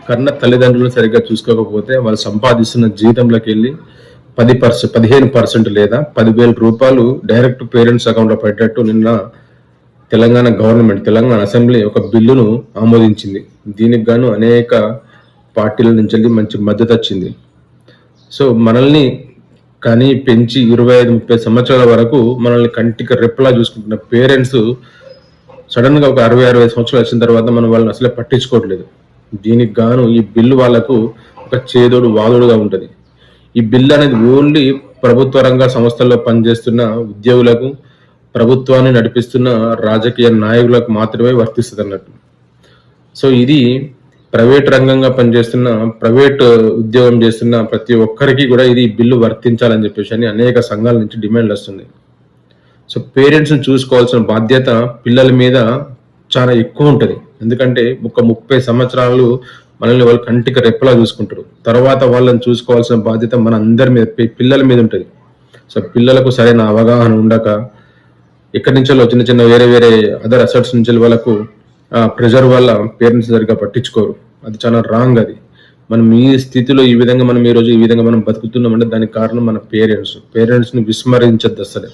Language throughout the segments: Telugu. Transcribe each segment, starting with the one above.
కన్న తల్లిదండ్రులు సరిగ్గా చూసుకోకపోతే వాళ్ళు సంపాదిస్తున్న జీతంలోకి వెళ్ళి 15% లేదా 10,000 రూపాయలు డైరెక్ట్ పేరెంట్స్ అకౌంట్లో పడేటట్టు నిన్న తెలంగాణ అసెంబ్లీ ఒక బిల్లును ఆమోదించింది. దీనికి గాను అనేక పార్టీల నుంచి వెళ్ళి మంచి మద్దతు వచ్చింది. సో మనల్ని కానీ పెంచి 25-30 సంవత్సరాల వరకు మనల్ని కంటికి రెప్పలా చూసుకుంటున్న పేరెంట్స్ సడన్ గా ఒక 60-65 సంవత్సరాలు వచ్చిన తర్వాత మనం వాళ్ళని అసలే పట్టించుకోవట్లేదు. దీనికి గాను ఈ బిల్లు వాళ్ళకు ఒక చేదోడు వాదోడుగా ఉంటుంది. ఈ బిల్లు అనేది ఓన్లీ ప్రభుత్వ రంగ సంస్థల్లో పనిచేస్తున్న ఉద్యోగులకు, ప్రభుత్వాన్ని నడిపిస్తున్న రాజకీయ నాయకులకు మాత్రమే వర్తిస్తుంది అన్నట్టు. సో ఇది ప్రైవేట్ రంగంగా పనిచేస్తున్న, ప్రైవేట్ ఉద్యోగం చేస్తున్న ప్రతి ఒక్కరికి కూడా ఇది బిల్లు వర్తించాలని చెప్పేసి అని అనేక సంఘాల నుంచి డిమాండ్లు వస్తుంది. సో పేరెంట్స్ని చూసుకోవాల్సిన బాధ్యత పిల్లల మీద చాలా ఎక్కువ ఉంటుంది. ఎందుకంటే ఒక 30 సంవత్సరాలు మనల్ని వాళ్ళు కంటికి రెప్పలా చూసుకుంటారు. తర్వాత వాళ్ళని చూసుకోవాల్సిన బాధ్యత మన అందరి మీద, పిల్లల మీద ఉంటుంది. సో పిల్లలకు సరైన అవగాహన ఉండక ఎక్కడి నుంచో చిన్న చిన్న వేరే అదర్ అసెట్స్ నుంచి వాళ్ళకు ప్రెషర్ వల్ల పేరెంట్స్ సరిగ్గా పట్టించుకోరు. అది చాలా రాంగ్. అది మనం ఈ స్థితిలో ఈ విధంగా మనం ఈరోజు ఈ విధంగా మనం బతుకుతున్నామంటే దానికి కారణం మన పేరెంట్స్ని విస్మరించద్దు అసలు.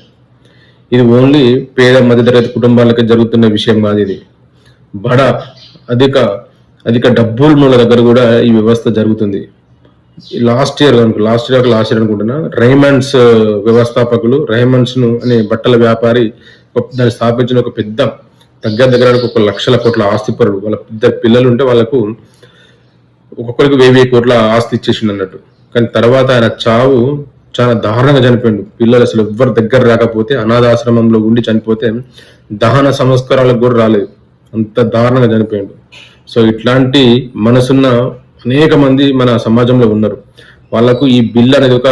ఇది ఓన్లీ పేద మధ్యతరగతి కుటుంబాలకి జరుగుతున్న విషయం కాదు. ఇది బడా అధిక డబ్బుల దగ్గర కూడా ఈ వ్యవస్థ జరుగుతుంది. లాస్ట్ ఇయర్ అనుకుంటున్నా, రైమండ్స్ వ్యవస్థాపకులు రైమండ్స్ అనే బట్టల వ్యాపారి దాన్ని స్థాపించిన ఒక పెద్ద దగ్గర 1 లక్షల కోట్ల ఆస్తిపరుడు. వాళ్ళ పెద్ద పిల్లలు ఉంటే వాళ్ళకు ఒక్కొక్కరికి 1000 కోట్ల ఆస్తి ఇచ్చేసిండు అన్నట్టు. కానీ తర్వాత ఆయన చావు చాలా దారుణంగా చనిపోయిండు. పిల్లలు అసలు ఎవ్వరు దగ్గర రాకపోతే, అనాథాశ్రమంలో ఉండి చనిపోతే దహన సంస్కారాలకు కూడా రాలేదు, అంత దారుణంగా చనిపోయిండు. సో ఇట్లాంటి మనసున్న అనేక మంది మన సమాజంలో ఉన్నారు. వాళ్ళకు ఈ బిల్ అనేది ఒక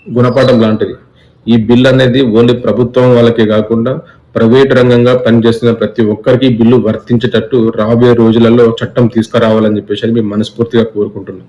గుణపాఠం లాంటిది. ఈ బిల్ అనేది ఓన్లీ ప్రభుత్వం వాళ్ళకే కాకుండా ప్రైవేట్ రంగంగా పనిచేస్తున్న ప్రతి ఒక్కరికి బిల్లు వర్తించేటట్టు రాబోయే రోజులలో చట్టం తీసుకురావాలని చెప్పేసి మేము మనస్ఫూర్తిగా కోరుకుంటున్నాం.